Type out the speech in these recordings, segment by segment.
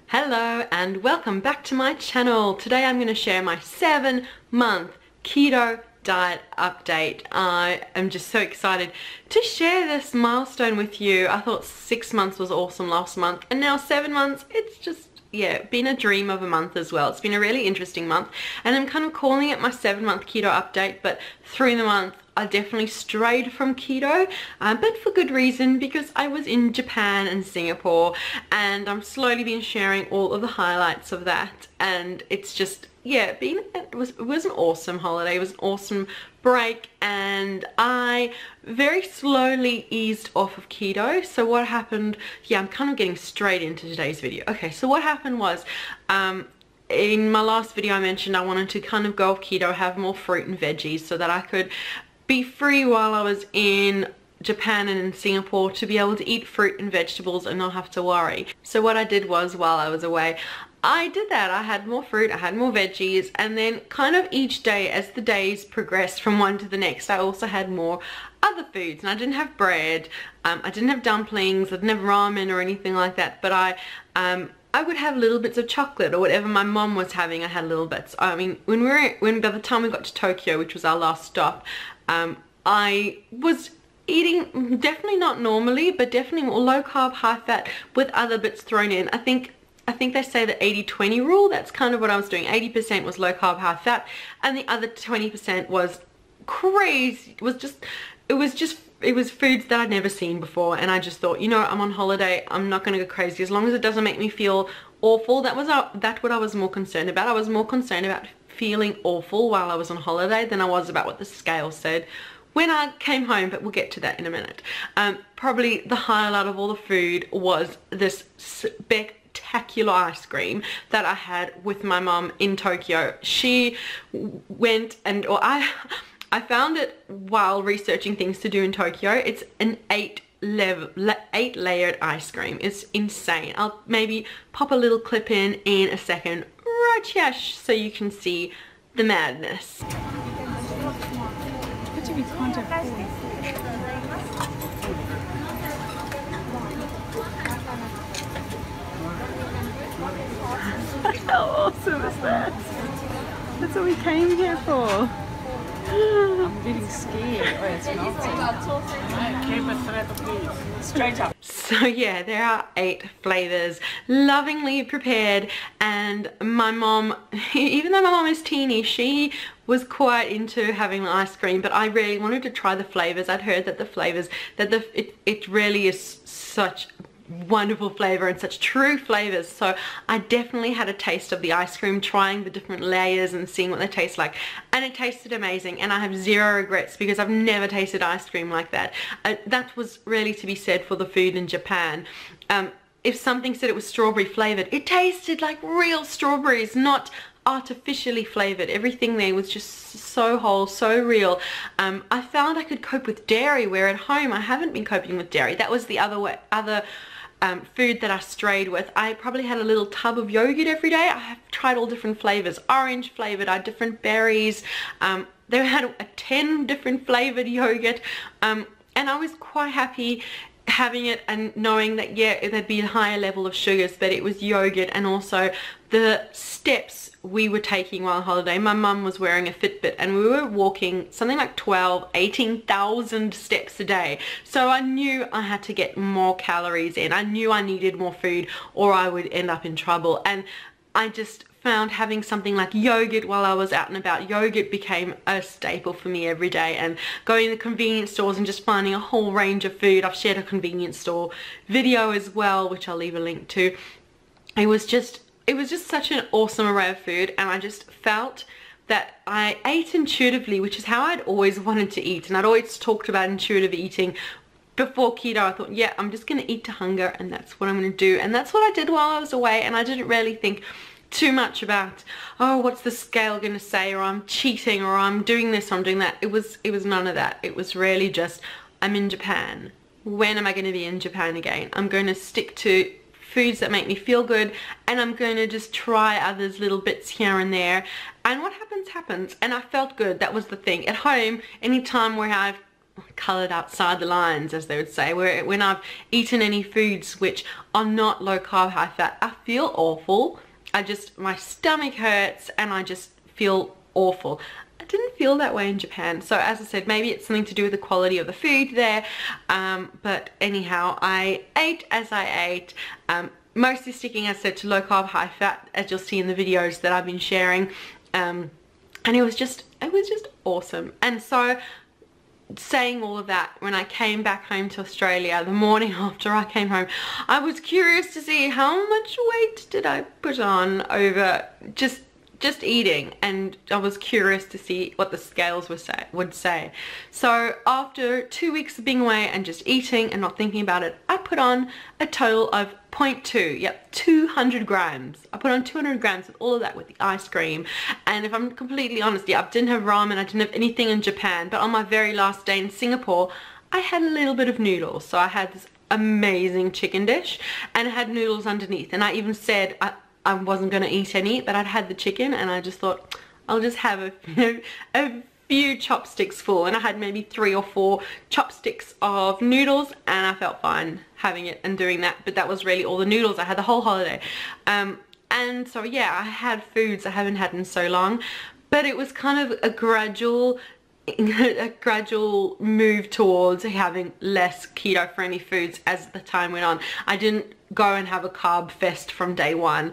Hello and welcome back to my channel. Today I'm going to share my 7-month keto diet update. I am just so excited to share this milestone with you. I thought 6 months was awesome last month, and now 7 months, it's just, yeah, been a dream of a month as well. It's been a really interesting month, and I'm kind of calling it my 7-month keto update, but through the month I definitely strayed from keto, but for good reason, because I was in Japan and Singapore, and I'm slowly been sharing all of the highlights of that. And it's just, yeah, it was an awesome holiday. It was an awesome break, and I very slowly eased off of keto. So what happened, yeah, I'm kind of getting straight into today's video. Okay, so what happened was, in my last video I mentioned I wanted to kind of go off keto, have more fruit and veggies so that I could be free while I was in Japan and in Singapore, to be able to eat fruit and vegetables and not have to worry. So what I did was, while I was away, I did that. I had more fruit, I had more veggies, and then kind of each day as the days progressed from one to the next, I also had more other foods. And I didn't have bread, I didn't have dumplings, I didn't have ramen or anything like that, but I would have little bits of chocolate or whatever my mom was having. I had little bits. I mean, by the time we got to Tokyo, which was our last stop, I was eating definitely not normally, but definitely more low carb, high fat, with other bits thrown in. I think they say the 80-20 rule. That's kind of what I was doing. 80% was low carb, high fat, and the other 20% was crazy. It was foods that I'd never seen before, and I just thought, you know, I'm on holiday, I'm not going to go crazy as long as it doesn't make me feel awful. That's what I was more concerned about. I was more concerned about feeling awful while I was on holiday than I was about what the scale said when I came home, but we'll get to that in a minute. Probably the highlight of all the food was this spectacular ice cream that I had with my mom in Tokyo. She went I found it while researching things to do in Tokyo. It's an 8-layered ice cream. It's insane. I'll maybe pop a little clip in a second, right here, so you can see the madness. How awesome is that? That's what we came here for. I'm getting scared. Oh, it's melting. Keep it thread, please. Straight up. So yeah, there are 8 flavors, lovingly prepared, and my mom, even though my mom is teeny, she was quite into having the ice cream, but I really wanted to try the flavors. I'd heard that the flavors, it really is such wonderful flavor and such true flavors. So I definitely had a taste of the ice cream, trying the different layers and seeing what they taste like, and it tasted amazing, and I have zero regrets because I've never tasted ice cream like that. That was really to be said for the food in Japan. If something said it was strawberry flavored, it tasted like real strawberries, not artificially flavored. Everything there was just so whole, so real. I found I could cope with dairy, where at home I haven't been coping with dairy. That was the other food that I strayed with. I probably had a little tub of yogurt every day. I have tried all different flavors, orange flavored, I had different berries. They had a 10 different flavored yogurt, and I was quite happy having it and knowing that, yeah, there'd be a higher level of sugars, but it was yogurt. And also the steps we were taking while on holiday. My mum was wearing a Fitbit, and we were walking something like 18,000 steps a day. So I knew I had to get more calories in. I knew I needed more food or I would end up in trouble. And I just found having something like yogurt while I was out and about, yogurt became a staple for me every day. And going to convenience stores and just finding a whole range of food. I've shared a convenience store video as well, which I'll leave a link to. It was just such an awesome array of food, and I just felt that I ate intuitively, which is how I'd always wanted to eat. And I'd always talked about intuitive eating before keto. I thought, yeah, I'm just going to eat to hunger, and that's what I'm going to do. And that's what I did while I was away, and I didn't really think too much about, oh, what's the scale going to say, or I'm cheating, or I'm doing this, or I'm doing that. It was none of that. It was really just, I'm in Japan. When am I going to be in Japan again? I'm going to stick to foods that make me feel good, and I'm going to just try others, little bits here and there, and what happens happens. And I felt good. That was the thing. At home, anytime where I've coloured outside the lines, as they would say, where when I've eaten any foods which are not low carb, high fat, I feel awful. My stomach hurts and I just feel awful. I didn't feel that way in Japan. So as I said, maybe it's something to do with the quality of the food there. But anyhow, I ate as I ate, mostly sticking, as I said, to low carb, high fat, as you'll see in the videos that I've been sharing. And it was just awesome. And so, saying all of that, when I came back home to Australia, the morning after I came home, I was curious to see how much weight did I put on over just eating, and I was curious to see what the scales would say. So after 2 weeks of being away and just eating and not thinking about it, I put on a total of 0.2, yep, 200 grams. I put on 200 grams with all of that, with the ice cream. And if I'm completely honest, yeah, I didn't have ramen, I didn't have anything in Japan, but on my very last day in Singapore, I had a little bit of noodles. So I had this amazing chicken dish and it had noodles underneath, and I even said I wasn't going to eat any, but I'd had the chicken and I just thought I'll just have a few chopsticks full, and I had maybe 3 or 4 chopsticks of noodles, and I felt fine having it and doing that. But that was really all the noodles I had the whole holiday. And so yeah, I had foods I haven't had in so long, but it was kind of a gradual move towards having less keto friendly foods as the time went on. I didn't go and have a carb fest from day one.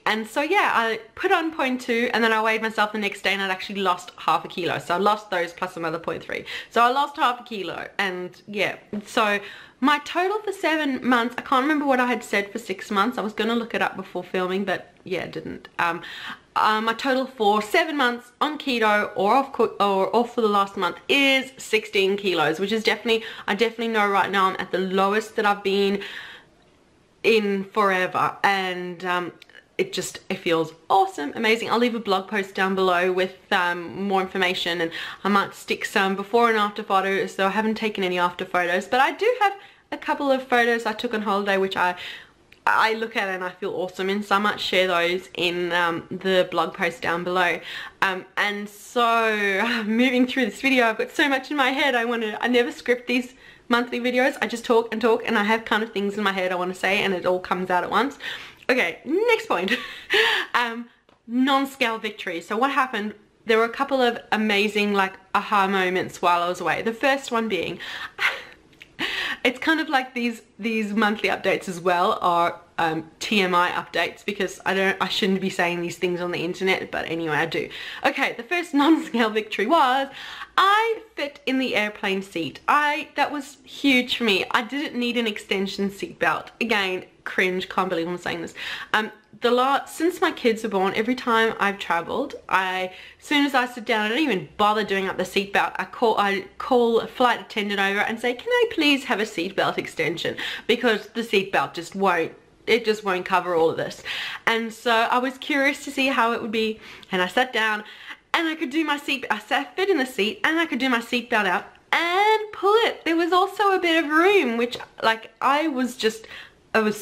And so yeah, I put on 0.2 and then I weighed myself the next day and I'd actually lost half a kilo. So I lost those plus another 0.3. So I lost half a kilo, and yeah, so my total for 7 months, I can't remember what I had said for 6 months. I was going to look it up before filming, but yeah, didn't. My total for 7 months on keto or off for the last month is 16 kilos, which is I definitely know right now I'm at the lowest that I've been in forever. And it feels awesome, amazing. I'll leave a blog post down below with more information, and I might stick some before and after photos, though I haven't taken any after photos, but I do have a couple of photos I took on holiday which I look at and I feel awesome in, so I might share those in the blog post down below. And so moving through this video, I've got so much in my head. I never script these monthly videos. I just talk and talk, and I have kind of things in my head I want to say, and it all comes out at once. Okay, next point. Non-scale victory. So what happened, there were a couple of amazing like aha moments while I was away. The first one being, it's kind of like these monthly updates as well are TMI updates, because I shouldn't be saying these things on the internet, but anyway I do. Okay, the first non-scale victory was I fit in the airplane seat. That was huge for me. I didn't need an extension seat belt. Again, cringe, can't believe I'm saying this. Since my kids were born, every time I've traveled, as soon as I sit down, I don't even bother doing up the seatbelt. I call a flight attendant over and say, can I please have a seatbelt extension, because the seatbelt just won't cover all of this. And so I was curious to see how it would be, and I sat down and I could do my I fit in the seat and I could do my seatbelt out and pull it. There was also a bit of room, which like I was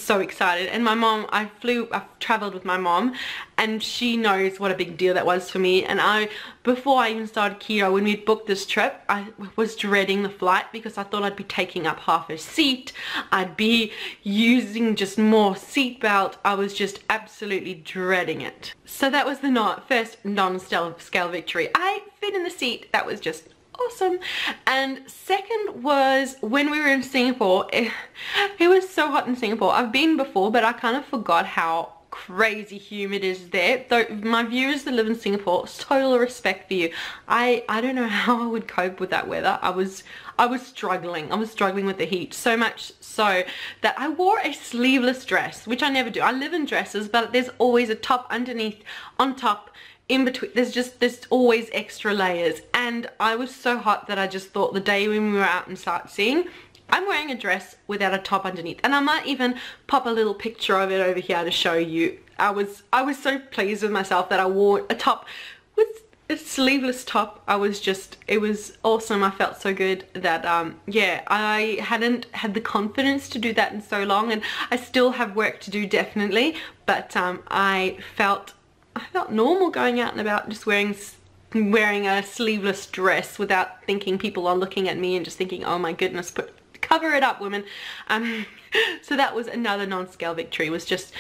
so excited. And my mom, I've traveled with my mom, and she knows what a big deal that was for me. And before I even started keto, when we'd booked this trip, I was dreading the flight because I thought I'd be taking up half a seat. I'd be using just more seat belt. I was just absolutely dreading it. So that was the first non-scale victory. I fit in the seat. That was just awesome. And second was when we were in Singapore. It was so hot in Singapore. I've been before, but I kind of forgot how crazy humid it is there. Though my viewers that live in Singapore, total respect for you. I don't know how I would cope with that weather. I was struggling. I was struggling with the heat, so much so that I wore a sleeveless dress, which I never do. I live in dresses, but there's always a top underneath, on top, in between. There's always extra layers. And I was so hot that I just thought the day when we were out and sightseeing, I'm wearing a dress without a top underneath, and I might even pop a little picture of it over here to show you. I was so pleased with myself that I wore a top with a sleeveless top. It was awesome. I felt so good that yeah, I hadn't had the confidence to do that in so long, and I still have work to do, definitely, but I felt normal going out and about, just wearing wearing a sleeveless dress without thinking people are looking at me and just thinking, oh my goodness, cover it up, women. So that was another non-scale victory, was just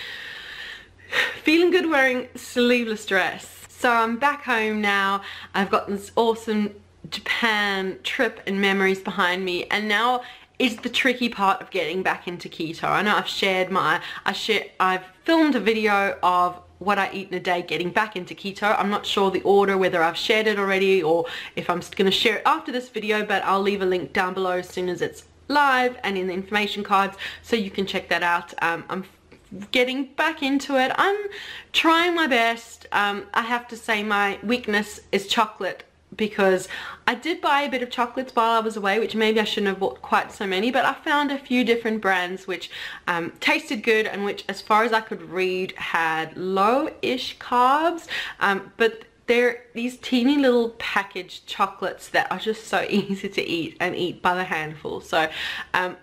feeling good wearing sleeveless dress. So I'm back home now. I've got this awesome Japan trip and memories behind me, and now is the tricky part of getting back into keto. I know I've filmed a video of what I eat in a day getting back into keto. I'm not sure the order, whether I've shared it already or if I'm going to share it after this video, but I'll leave a link down below as soon as it's live and in the information cards, so you can check that out. I'm getting back into it. I'm trying my best. I have to say my weakness is chocolate, because I did buy a bit of chocolates while I was away, which maybe I shouldn't have bought quite so many, but I found a few different brands which tasted good and which, as far as I could read, had low-ish carbs, but they're these teeny little packaged chocolates that are just so easy to eat and eat by the handful. So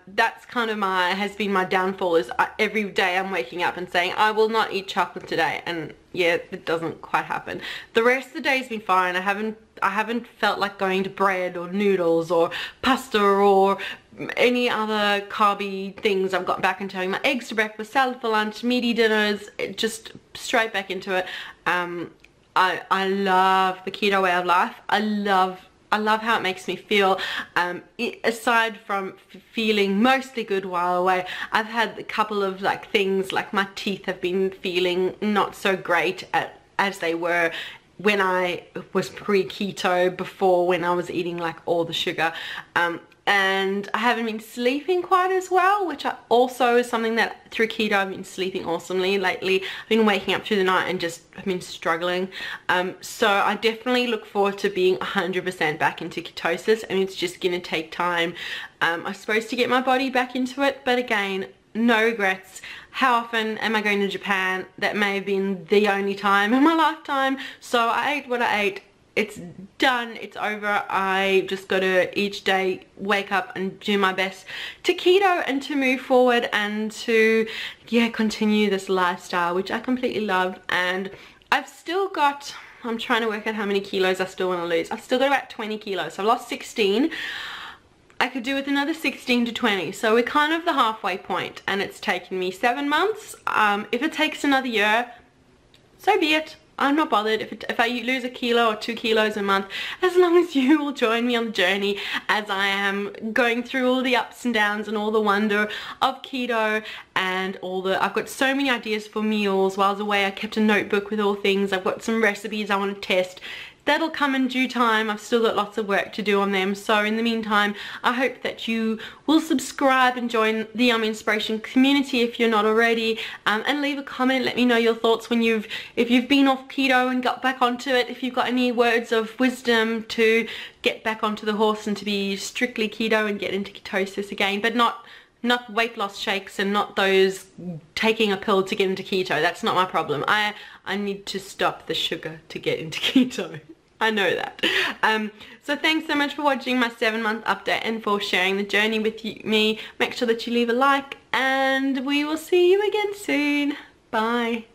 that's kind of has been my downfall, is every day I'm waking up and saying I will not eat chocolate today, and yeah, it doesn't quite happen. The rest of the day's been fine. I haven't felt like going to bread or noodles or pasta or any other carby things. I've got back into having my eggs to breakfast, salad for lunch, meaty dinners, just straight back into it. I love the keto way of life. I love how it makes me feel. Aside from feeling mostly good while away, I've had a couple of things, like my teeth have been feeling not so great as they were when I was pre-keto, before, when I was eating like all the sugar. And I haven't been sleeping quite as well, which also is something that through keto I've been sleeping awesomely lately. I've been waking up through the night and just have been struggling. So I definitely look forward to being 100% back into ketosis, and it's just going to take time, I suppose, to get my body back into it. But again, no regrets. How often am I going to Japan? That may have been the only time in my lifetime. So I ate what I ate. It's done, it's over. I just got to each day wake up and do my best to keto and to move forward and to, yeah, continue this lifestyle, which I completely love. And I've still got, I'm trying to work out how many kilos I still want to lose. I've still got about 20 kilos. So I've lost 16. I could do with another 16 to 20. So we're kind of the halfway point, and it's taken me 7 months. If it takes another year, so be it. I'm not bothered if I lose a kilo or 2 kilos a month, as long as you will join me on the journey as I am going through all the ups and downs and all the wonder of keto and I've got so many ideas for meals. While I was away, I kept a notebook with all things. I've got some recipes I want to test. That'll come in due time. I've still got lots of work to do on them. So in the meantime, I hope that you will subscribe and join the Yummy Inspiration community if you're not already, and leave a comment. Let me know your thoughts when if you've been off keto and got back onto it. If you've got any words of wisdom to get back onto the horse and to be strictly keto and get into ketosis again, but not weight loss shakes and not those taking a pill to get into keto. That's not my problem. I need to stop the sugar to get into keto. I know that. So thanks so much for watching my 7-month update and for sharing the journey with me. Make sure that you leave a like, and we will see you again soon. Bye.